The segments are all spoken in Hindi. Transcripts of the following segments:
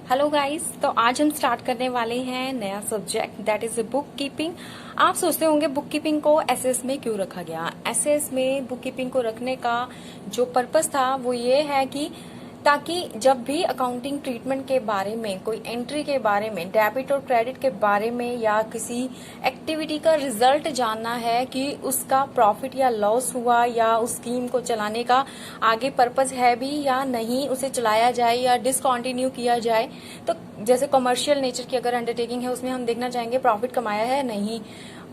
हेलो गाइस, तो आज हम स्टार्ट करने वाले हैं नया subject that is book keeping. आप सोचते होंगे बुक कीपिंग को एसएस में क्यों रखा गया। एसएस में बुक कीपिंग को रखने का जो पर्पस था वो ये है कि ताकि जब भी अकाउंटिंग ट्रीटमेंट के बारे में, कोई एंट्री के बारे में, डेबिट और क्रेडिट के बारे में या किसी एक्टिविटी का रिजल्ट जानना है कि उसका प्रॉफिट या लॉस हुआ या उस स्कीम को चलाने का आगे पर्पस है भी या नहीं, उसे चलाया जाए या डिसकंटिन्यू किया जाए। तो जैसे कमर्शियल नेचर की अगर अंडरटेकिंग है उसमें हम देखना चाहेंगे प्रॉफिट कमाया है नहीं,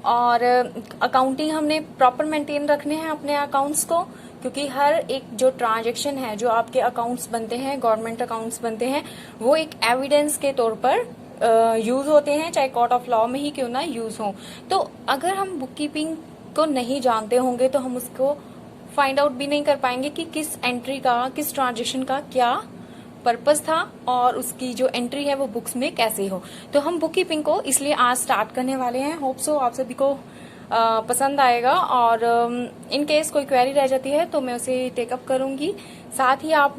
और अकाउंटिंग हमने प्रॉपर मेंटेन रखने हैं अपने अकाउंट्स को, क्योंकि हर एक जो ट्रांजैक्शन है, जो आपके अकाउंट्स बनते हैं, गवर्नमेंट अकाउंट्स बनते हैं, वो एक एविडेंस के तौर पर यूज होते हैं, चाहे कोर्ट ऑफ लॉ में ही क्यों ना यूज हो। तो अगर हम बुक कीपिंग को नहीं जानते होंगे तो हम उसको फाइंड आउट भी नहीं कर पाएंगे कि किस एंट्री का, किस ट्रांजैक्शन का क्या पर्पस था और उसकी जो एंट्री है वो बुक्स में कैसे हो। तो हम बुक कीपिंग को इसलिए आज स्टार्ट करने वाले हैं। होप सो आप सभी को पसंद आएगा, और इन केस कोई क्वेरी रह जाती है तो मैं उसे टेकअप करूंगी। साथ ही आप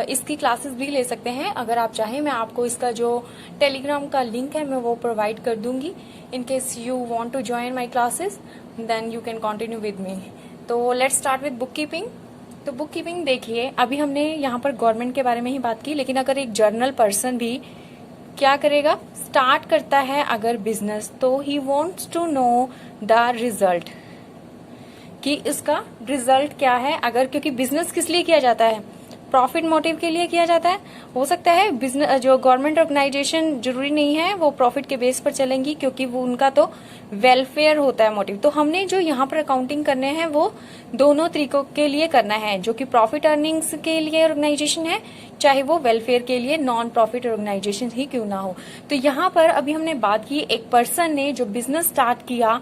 इसकी क्लासेस भी ले सकते हैं अगर आप चाहें। मैं आपको इसका जो टेलीग्राम का लिंक है मैं वो प्रोवाइड कर दूंगी। In case you want to join my classes then you can continue with me. तो let's start with bookkeeping. तो बुक कीपिंग देखिए, अभी हमने यहाँ पर गवर्नमेंट के बारे में ही बात की, लेकिन अगर एक जर्नल पर्सन भी क्या करेगा, स्टार्ट करता है अगर बिजनेस, तो he wants to know the result कि इसका रिजल्ट क्या है। अगर, क्योंकि बिजनेस किस लिए किया जाता है, प्रॉफिट मोटिव के लिए किया जाता है। हो सकता है बिजनेस जो गवर्नमेंट ऑर्गेनाइजेशन जरूरी नहीं है वो प्रॉफिट के बेस पर चलेंगी, क्योंकि वो उनका तो वेलफेयर होता है मोटिव। तो हमने जो यहाँ पर अकाउंटिंग करने हैं वो दोनों तरीकों के लिए करना है, जो कि प्रॉफिट अर्निंग्स के लिए ऑर्गेनाइजेशन है, चाहे वो वेलफेयर के लिए नॉन प्रॉफिट ऑर्गेनाइजेशन ही क्यों ना हो। तो यहाँ पर अभी हमने बात की, एक पर्सन ने जो बिजनेस स्टार्ट किया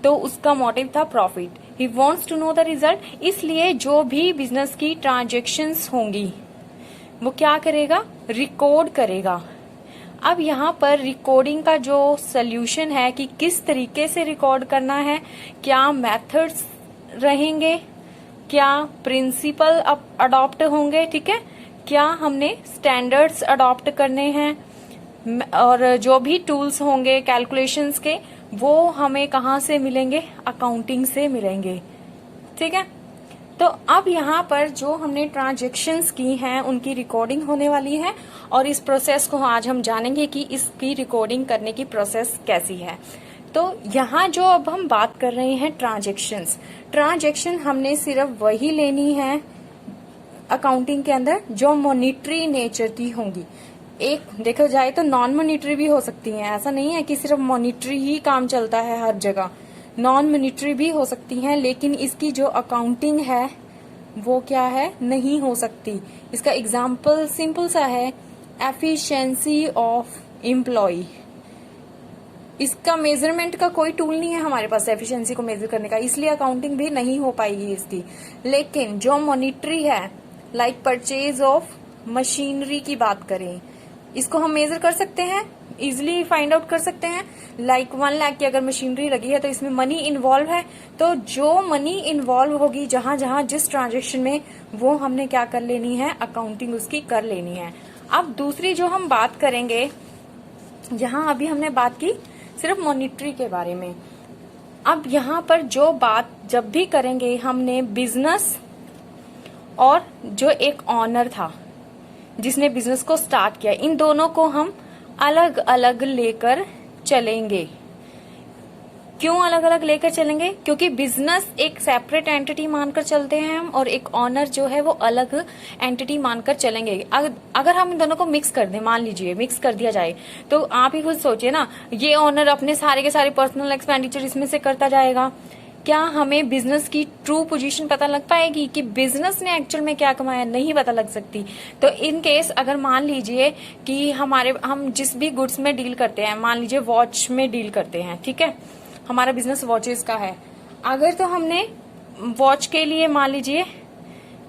तो उसका मोटिव था profit, he wants to know the result. इसलिए जो भी बिजनेस की ट्रांजेक्शन्स होंगी वो क्या करेगा, रिकॉर्ड करेगा। अब यहाँ पर रिकॉर्डिंग का जो सोल्यूशन है कि किस तरीके से रिकॉर्ड करना है, क्या मेथड्स रहेंगे, क्या प्रिंसिपल अडॉप्ट होंगे, ठीक है, क्या हमने स्टैंडर्ड्स अडॉप्ट करने हैं, और जो भी टूल्स होंगे कैलकुलेशंस के वो हमें कहाँ से मिलेंगे, अकाउंटिंग से मिलेंगे, ठीक है। तो अब यहाँ पर जो हमने ट्रांजैक्शंस की हैं उनकी रिकॉर्डिंग होने वाली है, और इस प्रोसेस को आज हम जानेंगे कि इसकी रिकॉर्डिंग करने की प्रोसेस कैसी है। तो यहाँ जो अब हम बात कर रहे हैं ट्रांजैक्शन हमने सिर्फ वही लेनी है अकाउंटिंग के अंदर जो मॉनिटरी नेचर की होंगी। एक देखा जाए तो नॉन मॉनिटरी भी हो सकती हैं, ऐसा नहीं है कि सिर्फ मॉनिटरी ही काम चलता है हर जगह, नॉन मॉनिटरी भी हो सकती हैं, लेकिन इसकी जो अकाउंटिंग है वो क्या है, नहीं हो सकती। इसका एग्जाम्पल सिंपल सा है, एफिशिएंसी ऑफ एम्प्लॉय। इसका मेजरमेंट का कोई टूल नहीं है हमारे पास एफिशिएंसी को मेजर करने का, इसलिए अकाउंटिंग भी नहीं हो पाएगी इसकी। लेकिन जो मॉनिटरी है, लाइक परचेज ऑफ मशीनरी की बात करें, इसको हम मेजर कर सकते हैं, इजिली फाइंड आउट कर सकते हैं। लाइक 1 लाख की अगर मशीनरी लगी है तो इसमें मनी इन्वॉल्व है, तो जो मनी इन्वॉल्व होगी जहां जहां जिस ट्रांजेक्शन में, वो हमने क्या कर लेनी है, अकाउंटिंग उसकी कर लेनी है। अब दूसरी जो हम बात करेंगे, जहां अभी हमने बात की सिर्फ मॉनिटरी के बारे में, अब यहाँ पर जो बात जब भी करेंगे हमने बिजनेस और जो एक ऑनर था जिसने बिजनेस को स्टार्ट किया, इन दोनों को हम अलग अलग लेकर चलेंगे। क्यों अलग अलग लेकर चलेंगे, क्योंकि बिजनेस एक सेपरेट एंटिटी मानकर चलते हैं हम, और एक ऑनर जो है वो अलग एंटिटी मानकर चलेंगे। अगर हम इन दोनों को मिक्स कर दें, मान लीजिए मिक्स कर दिया जाए, तो आप ही खुद सोचिए ना, ये ऑनर अपने सारे के सारे पर्सनल एक्सपेंडिचर इसमें से करता जाएगा, क्या हमें बिजनेस की ट्रू पोजीशन पता लग पाएगी कि बिजनेस ने एक्चुअल में क्या कमाया, नहीं पता लग सकती। तो इन केस अगर मान लीजिए कि हम जिस भी गुड्स में डील करते हैं, मान लीजिए वॉच में डील करते हैं, ठीक है, हमारा बिजनेस वॉचेस का है, अगर तो हमने वॉच के लिए मान लीजिए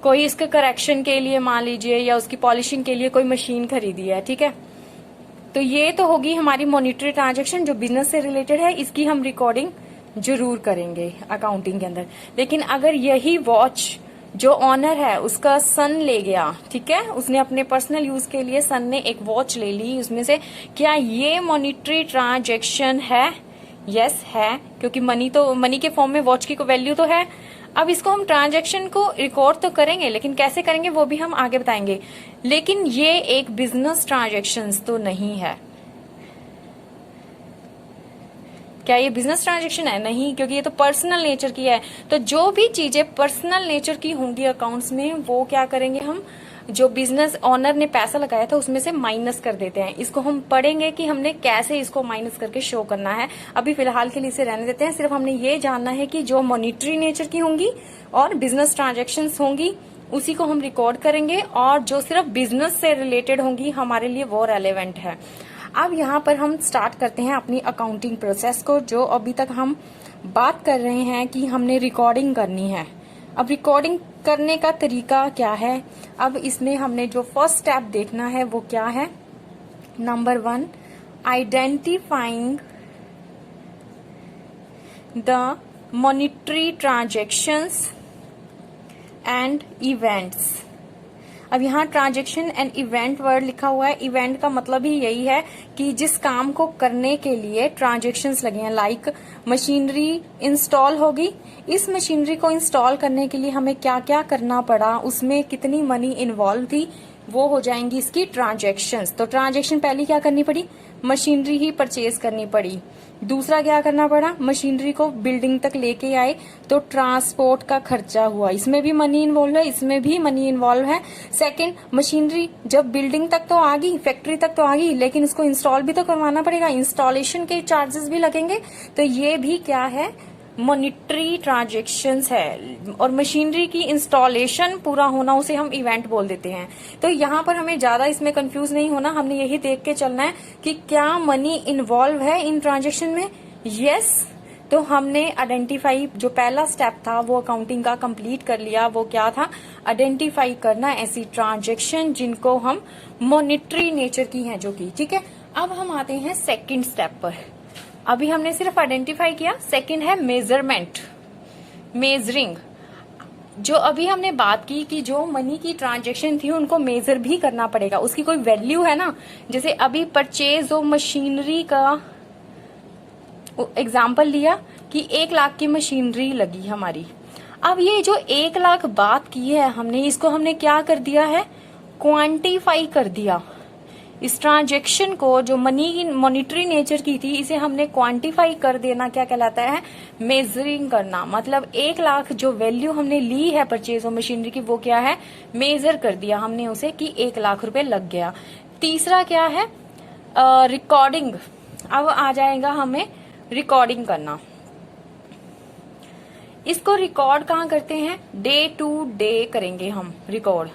कोई इसके करेक्शन के लिए मान लीजिए या उसकी पॉलिशिंग के लिए कोई मशीन खरीदी है, ठीक है, तो ये तो होगी हमारी मॉनिटरी ट्रांजैक्शन जो बिजनेस से रिलेटेड है, इसकी हम रिकॉर्डिंग जरूर करेंगे अकाउंटिंग के अंदर। लेकिन अगर यही वॉच जो ऑनर है उसका सन ले गया, ठीक है, उसने अपने पर्सनल यूज के लिए सन ने एक वॉच ले ली उसमें से, क्या ये मॉनिटरी ट्रांजैक्शन है? यस है, क्योंकि मनी के फॉर्म में वॉच की वैल्यू तो है। अब इसको हम ट्रांजैक्शन को रिकॉर्ड तो करेंगे, लेकिन कैसे करेंगे वो भी हम आगे बताएंगे। लेकिन ये एक बिजनेस ट्रांजैक्शन तो नहीं है। क्या ये बिजनेस ट्रांजैक्शन है? नहीं, क्योंकि ये तो पर्सनल नेचर की है। तो जो भी चीजें पर्सनल नेचर की होंगी अकाउंट्स में, वो क्या करेंगे हम, जो बिजनेस ऑनर ने पैसा लगाया था उसमें से माइनस कर देते हैं। इसको हम पढ़ेंगे कि हमने कैसे इसको माइनस करके शो करना है। अभी फिलहाल के लिए इसे रहने देते हैं। सिर्फ हमने ये जानना है कि जो मॉनिटरी नेचर की होंगी और बिजनेस ट्रांजेक्शन्स होंगी उसी को हम रिकॉर्ड करेंगे, और जो सिर्फ बिजनेस से रिलेटेड होंगी हमारे लिए वो रेलेवेंट है। अब यहाँ पर हम स्टार्ट करते हैं अपनी अकाउंटिंग प्रोसेस को। जो अभी तक हम बात कर रहे हैं कि हमने रिकॉर्डिंग करनी है। अब रिकॉर्डिंग करने का तरीका क्या है? अब इसमें हमने जो फर्स्ट स्टेप देखना है वो क्या है? Number 1, identifying the monetary transactions and events. अब यहाँ ट्रांजैक्शन एंड इवेंट वर्ड लिखा हुआ है। इवेंट का मतलब ही यही है कि जिस काम को करने के लिए ट्रांजैक्शंस लगे हैं, लाइक मशीनरी इंस्टॉल होगी, इस मशीनरी को इंस्टॉल करने के लिए हमें क्या क्या करना पड़ा, उसमें कितनी मनी इन्वॉल्व थी, वो हो जाएंगी इसकी ट्रांजैक्शंस। तो ट्रांजैक्शन पहली क्या करनी पड़ी? मशीनरी ही परचेज करनी पड़ी। दूसरा क्या करना पड़ा? मशीनरी को बिल्डिंग तक लेके आए तो ट्रांसपोर्ट का खर्चा हुआ, इसमें भी मनी इन्वॉल्व है, इसमें भी मनी इन्वॉल्व है। सेकंड, मशीनरी जब बिल्डिंग तक तो आ गई, फैक्ट्री तक तो आ गई, लेकिन उसको इंस्टॉल भी तो करवाना पड़ेगा, इंस्टॉलेशन के चार्जेस भी लगेंगे। तो ये भी क्या है? मॉनिटरी ट्रांजैक्शंस है। और मशीनरी की इंस्टॉलेशन पूरा होना उसे हम इवेंट बोल देते हैं। तो यहाँ पर हमें ज्यादा इसमें कंफ्यूज नहीं होना, हमने यही देख के चलना है कि क्या मनी इन्वॉल्व है इन ट्रांजैक्शन में। यस, तो हमने आइडेंटिफाई, जो पहला स्टेप था वो अकाउंटिंग का कंप्लीट कर लिया। वो क्या था? आइडेंटिफाई करना ऐसी ट्रांजैक्शन जिनको हम मॉनिटरी नेचर की हैं, जो की ठीक है। अब हम आते हैं सेकंड स्टेप पर। अभी हमने सिर्फ आइडेंटिफाई किया, सेकंड है मेजरमेंट, मेजरिंग। जो अभी हमने बात की कि जो मनी की ट्रांजैक्शन थी उनको मेजर भी करना पड़ेगा, उसकी कोई वैल्यू है ना। जैसे अभी परचेज ऑफ मशीनरी का एग्जाम्पल लिया कि 1 लाख की मशीनरी लगी हमारी। अब ये जो 1 लाख बात की है हमने, इसको हमने क्या कर दिया है? क्वांटिफाई कर दिया। इस ट्रांजैक्शन को जो मनी मॉनिटरी नेचर की थी इसे हमने क्वांटिफाई कर देना, क्या कहलाता है? मेजरिंग करना। मतलब 1 लाख जो वैल्यू हमने ली है परचेज ऑफ मशीनरी की, वो क्या है? मेजर कर दिया हमने उसे कि 1 लाख रुपए लग गया। तीसरा क्या है? रिकॉर्डिंग। अब आ जाएगा हमें रिकॉर्डिंग करना। इसको रिकॉर्ड कहाँ करते हैं? डे टू डे करेंगे हम रिकॉर्ड।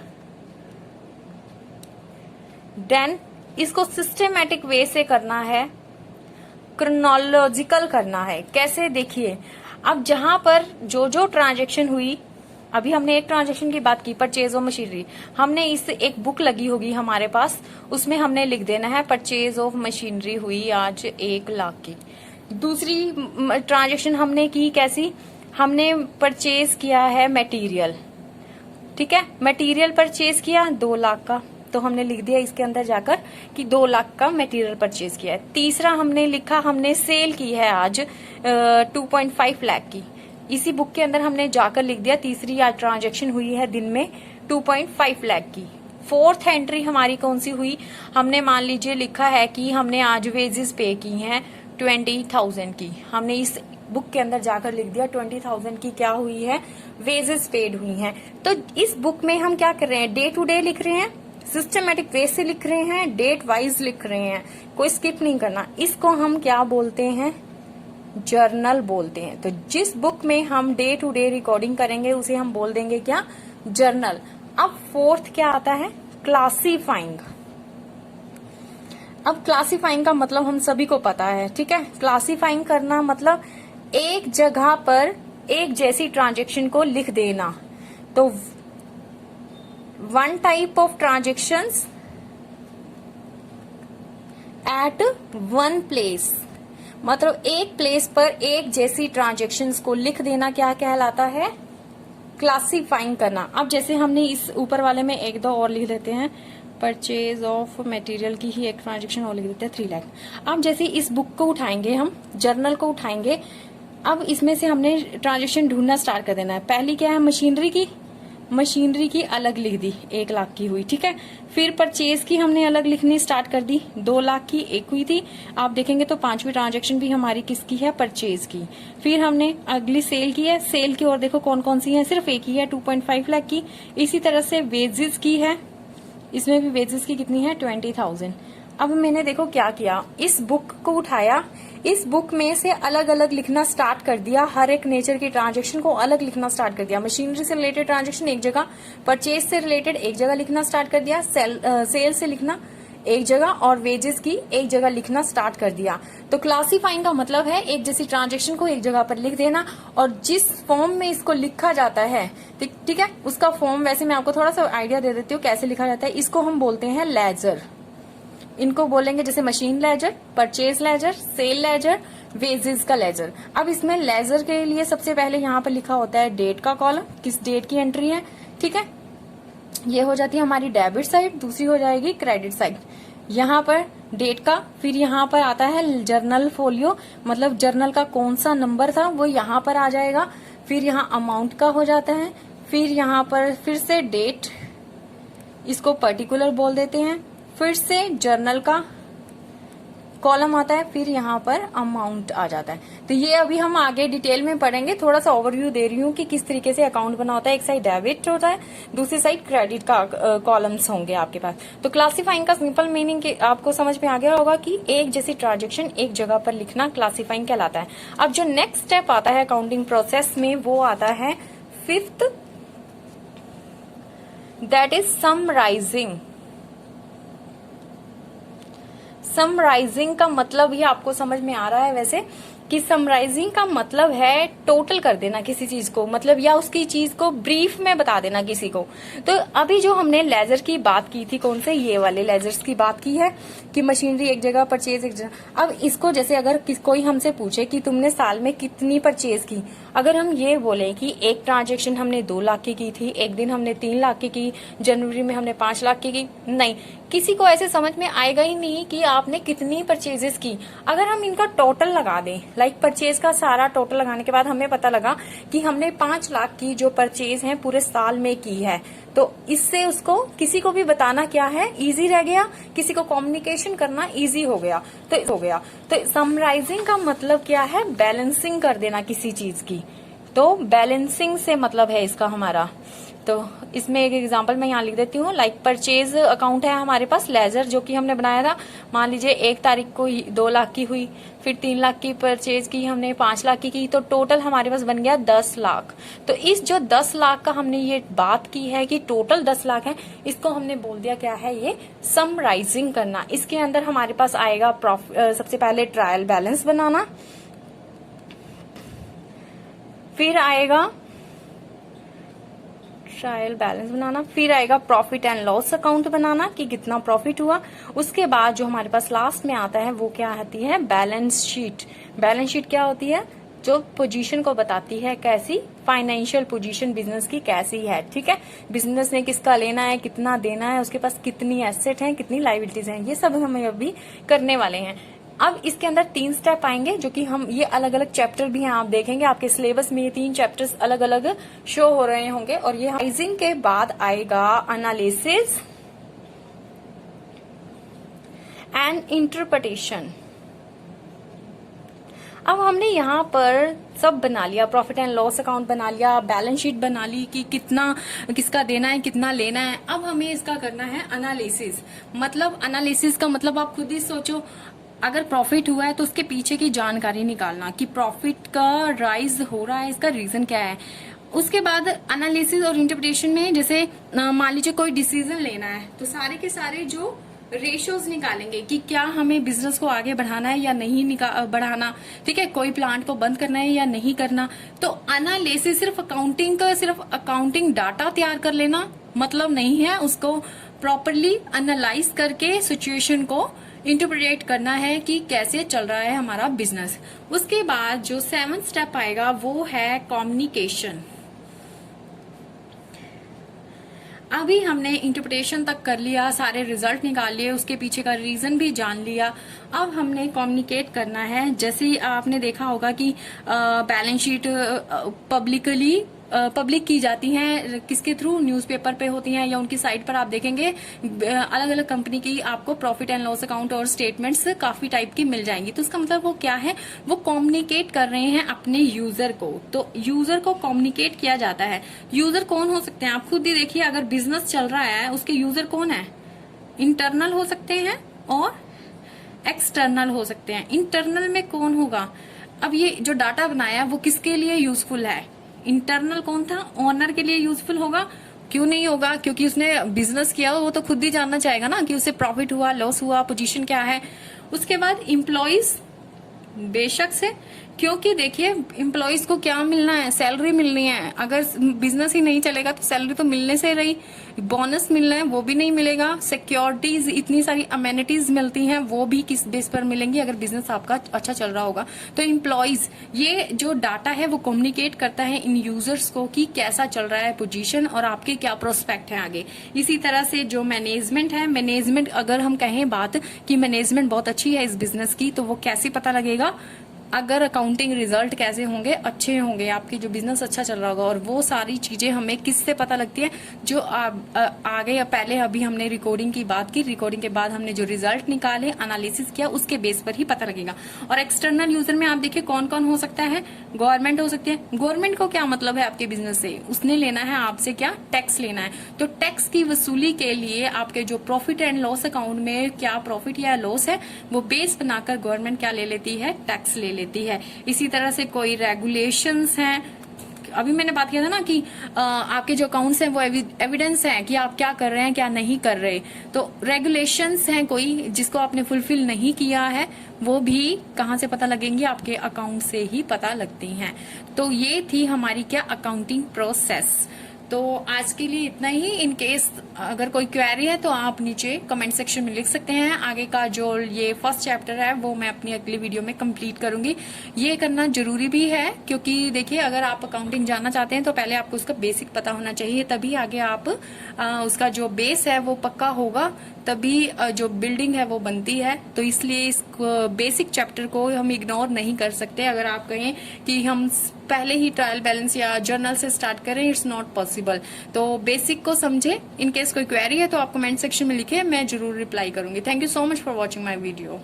देन इसको सिस्टेमेटिक वे से करना है, क्रोनोलॉजिकल करना है। कैसे? देखिए, अब जहां पर जो जो ट्रांजैक्शन हुई, अभी हमने एक ट्रांजैक्शन की बात की, परचेज ऑफ मशीनरी। हमने इस एक बुक लगी होगी हमारे पास, उसमें हमने लिख देना है परचेज ऑफ मशीनरी हुई आज 1 लाख की। दूसरी ट्रांजैक्शन हमने की कैसी? हमने परचेज किया है मटेरियल, ठीक है, मटेरियल परचेज किया 2 लाख का, तो हमने लिख दिया इसके अंदर जाकर कि 2 लाख का मटेरियल परचेज किया है। तीसरा हमने लिखा, हमने सेल की है आज 2.5 लाख की, इसी बुक के अंदर हमने जाकर लिख दिया तीसरी आज ट्रांजैक्शन हुई है दिन में 2.5 लाख की। फोर्थ एंट्री हमारी कौन सी हुई? हमने मान लीजिए लिखा है कि हमने आज वेजेस पे की हैं 20,000 की, हमने इस बुक के अंदर जाकर लिख दिया 20,000 की क्या हुई है? वेजेस पेड हुई हैं। तो इस बुक में हम क्या कर रहे हैं? डे टू डे लिख रहे हैं, सिस्टमेटिक वे से लिख रहे हैं, डेट वाइज लिख रहे हैं, कोई स्किप नहीं करना। इसको हम क्या बोलते हैं? जर्नल बोलते हैं। तो जिस बुक में हम डे टू डे रिकॉर्डिंग करेंगे उसे हम बोल देंगे क्या? जर्नल। अब फोर्थ क्या आता है? क्लासीफाइंग। अब क्लासीफाइंग का मतलब हम सभी को पता है, ठीक है। क्लासीफाइंग करना मतलब एक जगह पर एक जैसी ट्रांजैक्शन को लिख देना। तो one type of transactions at one place, मतलब एक प्लेस पर एक जैसी ट्रांजैक्शंस को लिख देना क्या कहलाता है? क्लासीफाइंग करना। अब जैसे हमने इस ऊपर वाले में एक दो और लिख देते हैं, परचेज ऑफ मटेरियल की ही एक ट्रांजेक्शन और लिख देते हैं 3 लाख। अब जैसे इस बुक को उठाएंगे, हम जर्नल को उठाएंगे, अब इसमें से हमने ट्रांजेक्शन ढूंढना स्टार्ट कर देना है। पहली क्या है, मशीनरी की अलग लिख दी, 1 लाख की हुई, ठीक है। फिर परचेज की हमने अलग लिखनी स्टार्ट कर दी, 2 लाख की एक हुई थी। आप देखेंगे तो 5वीं ट्रांजेक्शन भी हमारी किसकी है, परचेज की। फिर हमने अगली सेल की है, सेल की और देखो कौन कौन सी है, सिर्फ एक ही है 2.5 लाख की। इसी तरह से वेजेस की है, इसमें भी वेजेस की कितनी है, 20,000। अब मैंने देखो क्या किया, इस बुक को उठाया, इस बुक में से अलग अलग लिखना स्टार्ट कर दिया, हर एक नेचर की ट्रांजैक्शन को अलग लिखना स्टार्ट कर दिया। मशीनरी से रिलेटेड ट्रांजैक्शन एक जगह, परचेज से रिलेटेड एक जगह लिखना स्टार्ट कर दिया, सेल से लिखना एक जगह और वेजेस की एक जगह लिखना स्टार्ट कर दिया। तो क्लासीफाइंग का मतलब है एक जैसी ट्रांजैक्शन को एक जगह पर लिख देना, और जिस फॉर्म में इसको लिखा जाता है, ठीक है, उसका फॉर्म, वैसे मैं आपको थोड़ा सा आइडिया दे देती हूँ कैसे लिखा जाता है। इसको हम बोलते हैं लेजर, इनको बोलेंगे जैसे machine ledger, purchase ledger, sale ledger, wages का लेजर। अब इसमें लेजर के लिए सबसे पहले यहाँ पर लिखा होता है डेट का कॉलम, किस डेट की एंट्री है, ठीक है, ये हो जाती है हमारी डेबिट साइड, दूसरी हो जाएगी क्रेडिट साइड। यहाँ पर डेट का, फिर यहाँ पर आता है जर्नल फोलियो, मतलब जर्नल का कौन सा नंबर था वो यहाँ पर आ जाएगा। फिर यहाँ अमाउंट का हो जाता है, फिर यहाँ पर फिर से डेट, इसको पर्टिकुलर बोल देते हैं, फिर से जर्नल का कॉलम आता है, फिर यहाँ पर अमाउंट आ जाता है। तो ये अभी हम आगे डिटेल में पढ़ेंगे, थोड़ा सा ओवरव्यू दे रही हूँ कि किस तरीके से अकाउंट बना होता है। एक साइड डेबिट होता है, दूसरी साइड क्रेडिट का कॉलम्स होंगे आपके पास। तो क्लासीफाइंग का सिंपल मीनिंग आपको समझ में आ गया होगा कि एक जैसी ट्रांजेक्शन एक जगह पर लिखना क्लासीफाइंग कहलाता है। अब जो नेक्स्ट स्टेप आता है अकाउंटिंग प्रोसेस में, वो आता है 5th, that is summarising. Summarising का मतलब ये आपको समझ में आ रहा है वैसे, कि समराइजिंग का मतलब है टोटल कर देना किसी चीज को, मतलब या उसकी चीज को ब्रीफ में बता देना किसी को। तो अभी जो हमने लेजर की बात की थी, कौन से, ये वाले लेजर्स की बात की है कि मशीनरी एक जगह, परचेज एक जगह। अब इसको जैसे अगर कोई हमसे पूछे कि तुमने साल में कितनी परचेज की, अगर हम ये बोले कि एक ट्रांजेक्शन हमने 2 लाख की थी, एक दिन हमने 3 लाख की, जनवरी में हमने 5 लाख की, नहीं, किसी को ऐसे समझ में आएगा ही नहीं कि आपने कितनी परचेजेस की। अगर हम इनका टोटल लगा दें, लाइक परचेज का सारा टोटल लगाने के बाद हमें पता लगा कि हमने 5 लाख की जो परचेज है पूरे साल में की है, तो इससे उसको किसी को भी बताना क्या है, इजी रह गया, किसी को कम्युनिकेशन करना इजी हो गया। तो समराइजिंग का मतलब क्या है, बैलेंसिंग कर देना किसी चीज की। तो बैलेंसिंग से मतलब है इसका हमारा। तो इसमें एक एग्जांपल मैं यहाँ लिख देती हूँ, लाइक परचेज अकाउंट है हमारे पास लेजर जो कि हमने बनाया था। मान लीजिए 1 तारीख को 2 लाख की हुई, फिर 3 लाख की परचेज की हमने, 5 लाख की, तो टोटल हमारे पास बन गया 10 लाख। तो इस जो 10 लाख का हमने ये बात की है कि टोटल 10 लाख है, इसको हमने बोल दिया क्या है, ये समराइजिंग करना। इसके अंदर हमारे पास आएगा सबसे पहले ट्रायल बैलेंस बनाना, फिर आएगा ट्रायल बैलेंस बनाना, फिर आएगा प्रॉफिट एंड लॉस अकाउंट बनाना कि कितना प्रॉफिट हुआ। उसके बाद जो हमारे पास लास्ट में आता है वो क्या आती है, बैलेंस शीट। बैलेंस शीट क्या होती है, जो पोजीशन को बताती है, कैसी फाइनेंशियल पोजीशन बिजनेस की कैसी है, ठीक है, बिजनेस ने किसका लेना है, कितना देना है, उसके पास कितनी एसेट है, कितनी लायबिलिटीज हैं, ये सब हम अभी करने वाले हैं। अब इसके अंदर 3 स्टेप आएंगे जो कि हम, ये अलग अलग चैप्टर भी हैं, आप देखेंगे आपके सिलेबस में ये 3 चैप्टर्स अलग अलग शो हो रहे होंगे। और ये राइजिंग के बाद आएगा एनालिसिस एंड इंटरप्रिटेशन। अब हमने यहाँ पर सब बना लिया, प्रॉफिट एंड लॉस अकाउंट बना लिया, बैलेंस शीट बना ली कि कितना किसका देना है, कितना लेना है। अब हमें इसका करना है एनालिसिस। मतलब एनालिसिस का मतलब आप खुद ही सोचो, अगर प्रॉफिट हुआ है तो उसके पीछे की जानकारी निकालना कि प्रॉफिट का राइज हो रहा है, इसका रीजन क्या है। उसके बाद एनालिसिस और इंटरप्रिटेशन में जैसे मान लीजिए कोई डिसीजन लेना है, तो सारे के सारे जो रेशियोज निकालेंगे कि क्या हमें बिजनेस को आगे बढ़ाना है या नहीं बढ़ाना, ठीक है, कोई प्लांट को बंद करना है या नहीं करना। तो एनालिसिस सिर्फ अकाउंटिंग डाटा तैयार कर लेना मतलब नहीं है, उसको प्रॉपरली एनालाइज करके सिचुएशन को इंटरप्रेट करना है कि कैसे चल रहा है हमारा बिजनेस। उसके बाद जो 7th स्टेप आएगा वो है कम्युनिकेशन। अभी हमने इंटरप्रिटेशन तक कर लिया, सारे रिजल्ट निकाल लिए, उसके पीछे का रीजन भी जान लिया। अब हमने कम्युनिकेट करना है। जैसे ही आपने देखा होगा कि बैलेंस शीट पब्लिक की जाती हैं, किसके थ्रू, न्यूज़पेपर पे होती हैं या उनकी साइट पर आप देखेंगे अलग अलग कंपनी की आपको प्रॉफिट एंड लॉस अकाउंट और स्टेटमेंट्स काफी टाइप की मिल जाएंगी। तो इसका मतलब वो क्या है, वो कम्युनिकेट कर रहे हैं अपने यूजर को। तो यूजर को कम्युनिकेट किया जाता है। यूजर कौन हो सकते हैं, आप खुद ही देखिए, अगर बिजनेस चल रहा है उसके यूजर कौन है, इंटरनल हो सकते हैं और एक्सटर्नल हो सकते हैं। इंटरनल में कौन होगा, अब ये जो डाटा बनाया वो किसके लिए यूजफुल है, इंटरनल कौन था, ओनर के लिए यूजफुल होगा। क्यों नहीं होगा, क्योंकि उसने बिजनेस किया, वो तो खुद ही जानना चाहेगा ना कि उसे प्रॉफिट हुआ, लॉस हुआ, पोजीशन क्या है। उसके बाद इम्प्लॉइज, बेशक से, क्योंकि देखिए एम्प्लॉइज को क्या मिलना है, सैलरी मिलनी है। अगर बिजनेस ही नहीं चलेगा तो सैलरी तो मिलने से रही, बोनस मिलना है वो भी नहीं मिलेगा, सिक्योरिटीज, इतनी सारी अमेनिटीज मिलती हैं वो भी किस बेस पर मिलेंगी अगर बिजनेस आपका अच्छा चल रहा होगा। तो एम्प्लॉइज, ये जो डाटा है वो कम्युनिकेट करता है इन यूजर्स को कि कैसा चल रहा है पोजीशन और आपके क्या प्रोस्पेक्ट है आगे। इसी तरह से जो मैनेजमेंट है, मैनेजमेंट अगर हम कहें बात कि मैनेजमेंट बहुत अच्छी है इस बिजनेस की, तो वो कैसे पता लगेगा, अगर अकाउंटिंग रिजल्ट कैसे होंगे, अच्छे होंगे, आपकी जो बिजनेस अच्छा चल रहा होगा। और वो सारी चीजें हमें किससे पता लगती है, जो आगे या पहले अभी हमने रिकॉर्डिंग की बात की, रिकॉर्डिंग के बाद हमने जो रिजल्ट निकाले, एनालिसिस किया, उसके बेस पर ही पता लगेगा। और एक्सटर्नल यूजर में आप देखिए कौन कौन हो सकता है, गवर्नमेंट हो सकती है। गवर्नमेंट को क्या मतलब है आपके बिजनेस से, उसने लेना है आपसे क्या, टैक्स लेना है। तो टैक्स की वसूली के लिए आपके जो प्रॉफिट एंड लॉस अकाउंट में क्या प्रॉफिट या लॉस है, वो बेस बनाकर गवर्नमेंट क्या ले लेती है, टैक्स ले लेती है। इसी तरह से कोई रेगुलेशंस हैं, अभी मैंने बात किया था ना कि आपके जो अकाउंट्स हैं वो एविडेंस है कि आप क्या कर रहे हैं, क्या नहीं कर रहे। तो रेगुलेशंस हैं कोई जिसको आपने फुलफिल नहीं किया है, वो भी कहाँ से पता लगेंगी, आपके अकाउंट से ही पता लगती हैं। तो ये थी हमारी क्या, अकाउंटिंग प्रोसेस। तो आज के लिए इतना ही। इन केस अगर कोई क्वेरी है तो आप नीचे कमेंट सेक्शन में लिख सकते हैं। आगे का जो ये फर्स्ट चैप्टर है वो मैं अपनी अगली वीडियो में कंप्लीट करूंगी। ये करना जरूरी भी है क्योंकि देखिए अगर आप अकाउंटिंग जानना चाहते हैं तो पहले आपको उसका बेसिक पता होना चाहिए, तभी आगे आप उसका जो बेस है वो पक्का होगा, तभी जो बिल्डिंग है वो बनती है। तो इसलिए इस बेसिक चैप्टर को हम इग्नोर नहीं कर सकते। अगर आप कहें कि हम पहले ही ट्रायल बैलेंस या जर्नल से स्टार्ट करें, इट्स नॉट पॉसिबल। तो बेसिक को समझे। इन केस कोई क्वेरी है तो आप कमेंट सेक्शन में लिखे, मैं जरूर रिप्लाई करूंगी। Thank you so much for watching my video.